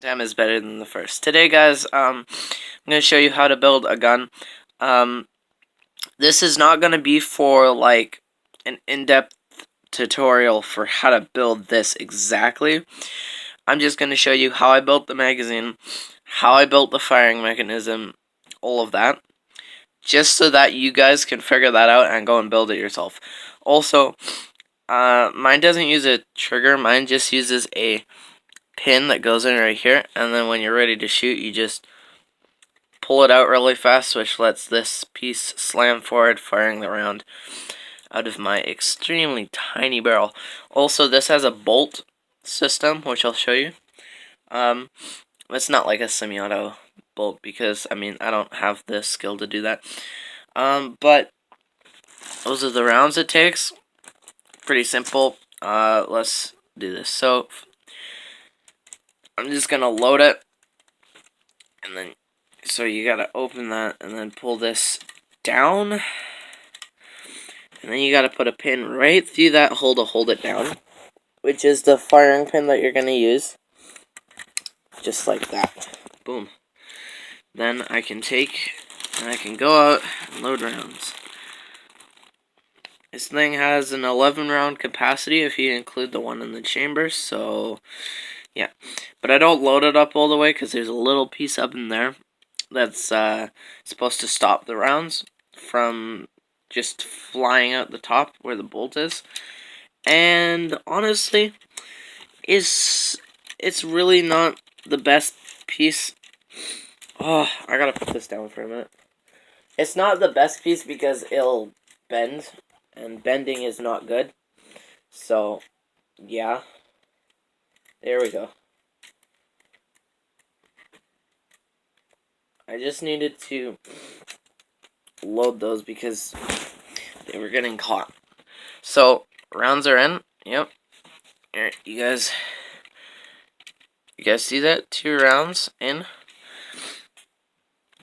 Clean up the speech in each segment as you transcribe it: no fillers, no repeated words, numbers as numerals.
Damn is better than the first. Today, guys, I'm going to show you how to build a gun. This is not going to be for, like, an in-depth tutorial for how to build this exactly. I'm just going to show you how I built the magazine, how I built the firing mechanism, all of that. Just so that you guys can figure that out and go and build it yourself. Also, mine doesn't use a trigger. Mine just uses a pin that goes in right here, and then when you're ready to shoot, you just pull it out really fast, which lets this piece slam forward, firing the round out of my extremely tiny barrel. Also, this has a bolt system, which I'll show you. It's not like a semi-auto bolt because, I mean, I don't have the skill to do that. But those are the rounds it takes. Pretty simple. Let's do this. So I'm just gonna load it, and then so you gotta open that and then pull this down, and then you gotta put a pin right through that hole to hold it down, which is the firing pin that you're gonna use, just like that. Boom. Then I can take and I can go out and load rounds. This thing has an 11 round capacity if you include the one in the chamber, so yeah. But I don't load it up all the way because there's a little piece up in there that's supposed to stop the rounds from just flying out the top where the bolt is. And honestly, it's really not the best piece. Oh, I gotta put this down for a minute. It's not the best piece because it'll bend, and bending is not good. So, yeah. There we go. I just needed to load those because they were getting caught. So, rounds are in. Yep. Here, you guys see that? 2 rounds in.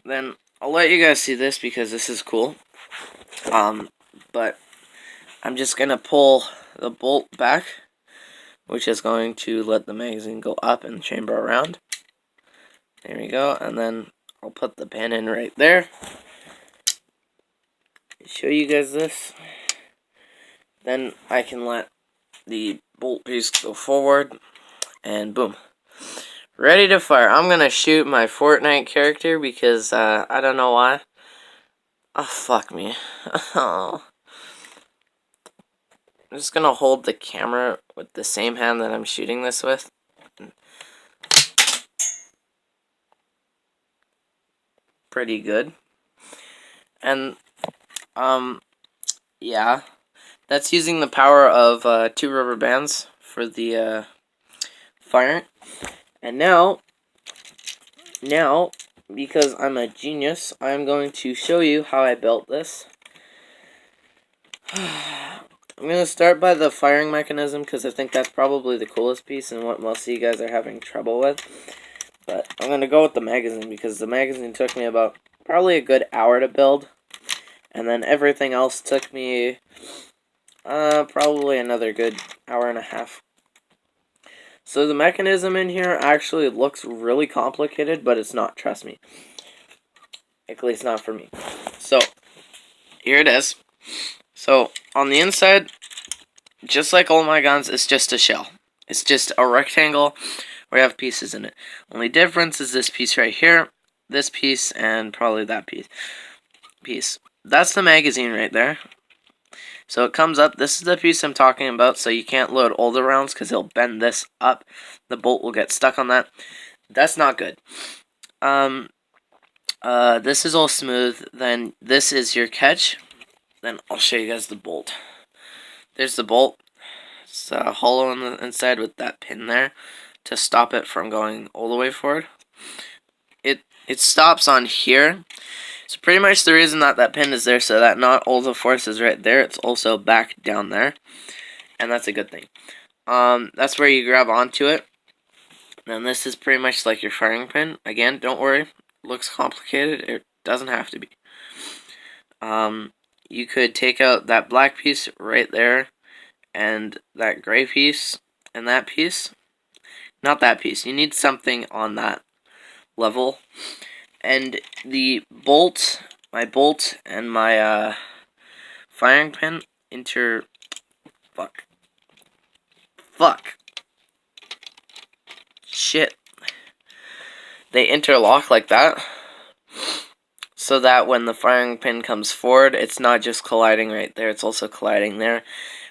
Then I'll let you guys see this because this is cool. But I'm just gonna pull the bolt back, which is going to let the magazine go up and chamber around. There we go, and then I'll put the pin in right there. Show you guys this. Then I can let the bolt piece go forward, and boom. Ready to fire. I'm gonna shoot my Fortnite character because I don't know why. Oh, fuck me. Oh. I'm just gonna hold the camera with the same hand that I'm shooting this with. Pretty good. And, yeah. That's using the power of 2 rubber bands for the firing. And now, because I'm a genius, I'm going to show you how I built this. I'm going to start by the firing mechanism because I think that's probably the coolest piece and what most of you guys are having trouble with. But I'm going to go with the magazine because the magazine took me about probably a good hour to build. And then everything else took me probably another good hour and a half. So the mechanism in here actually looks really complicated, but it's not, trust me. At least not for me. So, here it is. So, on the inside, just like all my guns, it's just a shell. It's just a rectangle where you have pieces in it. Only difference is this piece right here, this piece, and probably that piece. That's the magazine right there. So it comes up. This is the piece I'm talking about, so you can't load all the rounds because it'll bend this up. The bolt will get stuck on that. That's not good. This is all smooth. Then this is your catch. Then I'll show you guys the bolt. There's the bolt. It's hollow on the inside with that pin there to stop it from going all the way forward. It stops on here. So pretty much the reason that that pin is there so that not all the force is right there. It's also back down there. And that's a good thing. That's where you grab onto it. And this is pretty much like your firing pin. Again, don't worry. It looks complicated. It doesn't have to be. You could take out that black piece right there and that gray piece and that piece. Not that piece. You need something on that level. And the bolt, my bolt and my firing pin fuck. Shit. They interlock like that, so that when the firing pin comes forward, it's not just colliding right there, it's also colliding there,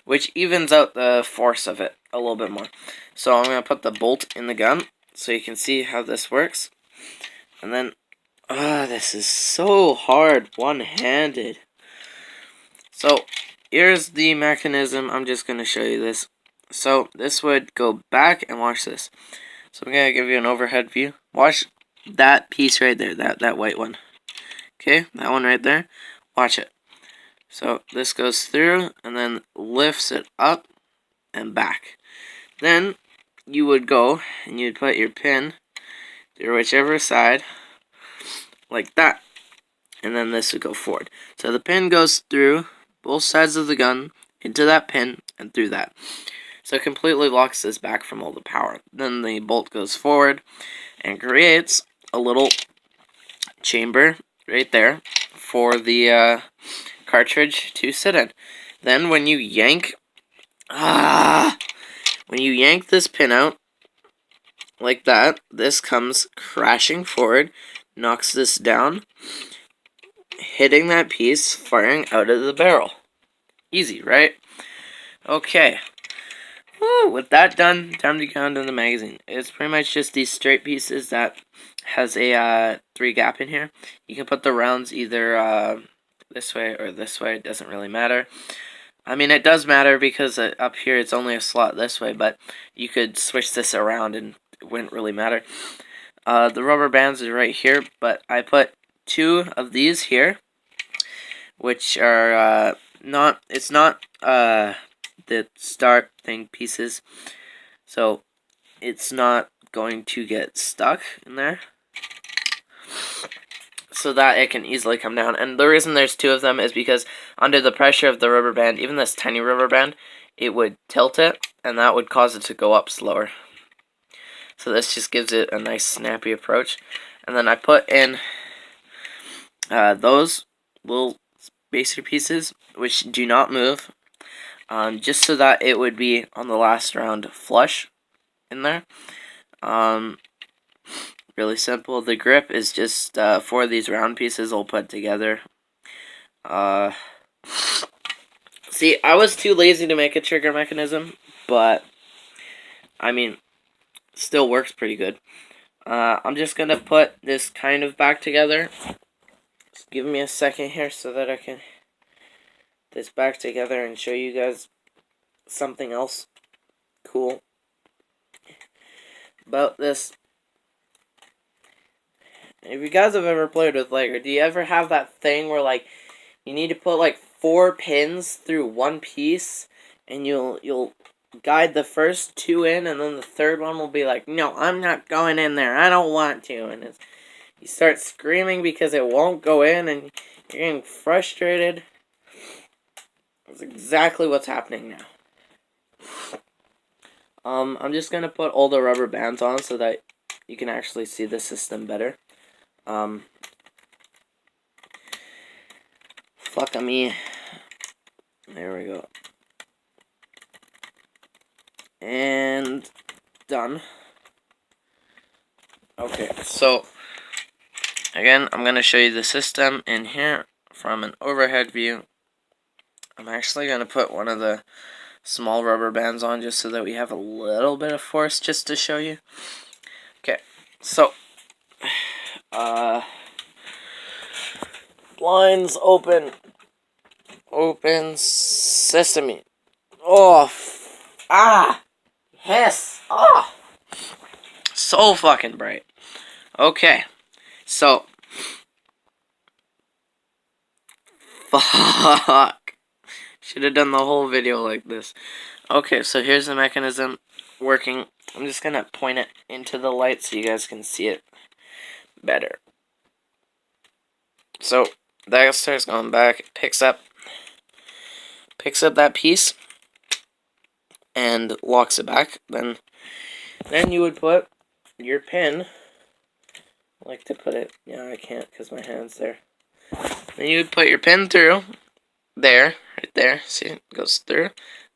which evens out the force of it a little bit more. So I'm going to put the bolt in the gun so you can see how this works. And then, this is so hard one-handed. So here's the mechanism. I'm just going to show you this. So this would go back, and watch this. So I'm going to give you an overhead view. Watch that piece right there, that white one. Okay, that one right there. Watch it. So this goes through and then lifts it up and back. Then you would go and you'd put your pin through whichever side, like that. And then this would go forward. So the pin goes through both sides of the gun, into that pin, and through that. So it completely locks this back from all the power. Then the bolt goes forward and creates a little chamber right there for the cartridge to sit in. Then when you yank this pin out like that, this comes crashing forward, knocks this down, hitting that piece, firing out of the barrel. Easy, right? Okay. Woo, with that done, time to go into the magazine. It's pretty much just these straight pieces that has a 3 gap in here. You can put the rounds either this way or this way. It doesn't really matter. I mean, it does matter because up here it's only a slot this way, but you could switch this around and it wouldn't really matter. The rubber bands are right here, but I put 2 of these here, which are it's not the start thing pieces, so it's not going to get stuck in there, so that it can easily come down. And the reason there's 2 of them is because under the pressure of the rubber band, even this tiny rubber band, it would tilt it, and that would cause it to go up slower. So this just gives it a nice snappy approach. And then I put in those little spacer pieces, which do not move, just so that it would be on the last round flush in there. Really simple. The grip is just 4 of these round pieces all put together. See, I was too lazy to make a trigger mechanism, but I mean, still works pretty good. I'm just gonna put this kind of back together. Just give me a second here so that I can put this back together and show you guys something else cool about this. If you guys have ever played with Lego, do you ever have that thing where like you need to put like 4 pins through one piece, and you'll guide the first 2 in, and then the third one will be like, no, I'm not going in there, I don't want to, and you start screaming because it won't go in, and you're getting frustrated. That's exactly what's happening now. I'm just gonna put all the rubber bands on so that you can actually see the system better. Fuck me. There we go. And done. Okay, so again, I'm going to show you the system in here from an overhead view. I'm actually going to put one of the small rubber bands on just so that we have a little bit of force just to show you. Okay, so blinds open. Open sesame. Oh, hiss. Oh, so fucking bright. Okay, so fuck. Should have done the whole video like this. Okay, so here's the mechanism working. I'm just gonna point it into the light so you guys can see it better. So that starts going back, picks up that piece and locks it back. Then Then you would put your pin. I like to put it. Yeah, I can't because my hand's there. Then you would put your pin through there, right there. See, it goes through.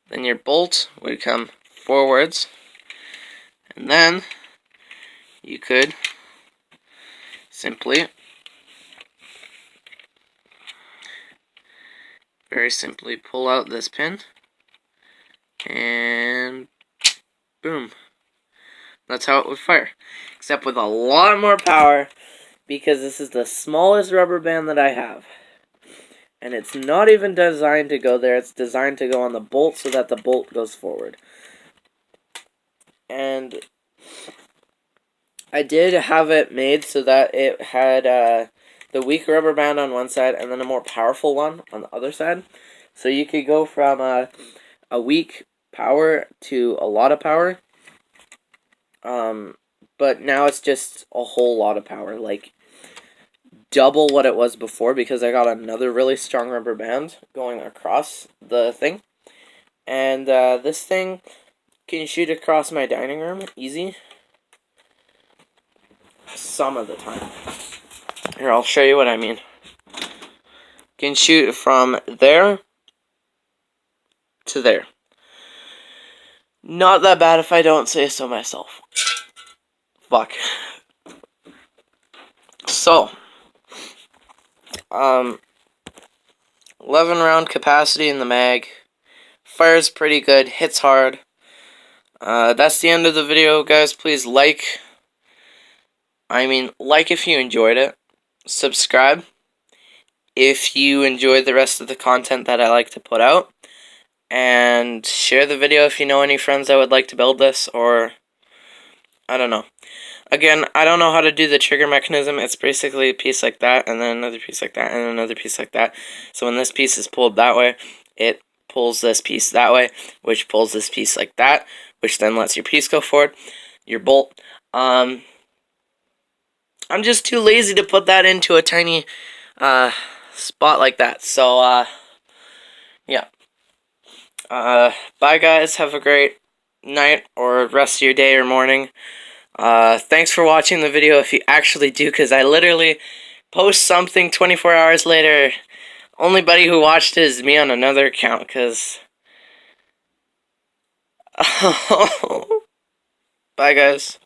Then your bolt would come forwards, and then you could simply, very simply, pull out this pin, and boom. That's how it would fire, except with a lot more power, because this is the smallest rubber band that I have. And it's not even designed to go there, it's designed to go on the bolt so that the bolt goes forward. And I did have it made so that it had the weak rubber band on one side and then a more powerful one on the other side. So you could go from a weak power to a lot of power. But now it's just a whole lot of power, like double what it was before, because I got another really strong rubber band going across the thing. And this thing can shoot across my dining room easy. Some of the time. Here, I'll show you what I mean. Can shoot from there to there. Not that bad if I don't say so myself. Fuck. So, 11 round capacity in the mag. Fires pretty good, hits hard. That's the end of the video, guys. Please like if you enjoyed it. Subscribe if you enjoyed the rest of the content that I like to put out. And share the video if you know any friends that would like to build this, or I don't know. Again, I don't know how to do the trigger mechanism. It's basically a piece like that, and then another piece like that, and another piece like that. So when this piece is pulled that way, it pulls this piece that way, which pulls this piece like that, which then lets your piece go forward, your bolt. I'm just too lazy to put that into a tiny spot like that. So, yeah. Bye, guys. Have a great night or rest of your day or morning. Thanks for watching the video if you actually do, because I literally post something 24 hours later. Only buddy who watched it is me on another account, because... Bye, guys.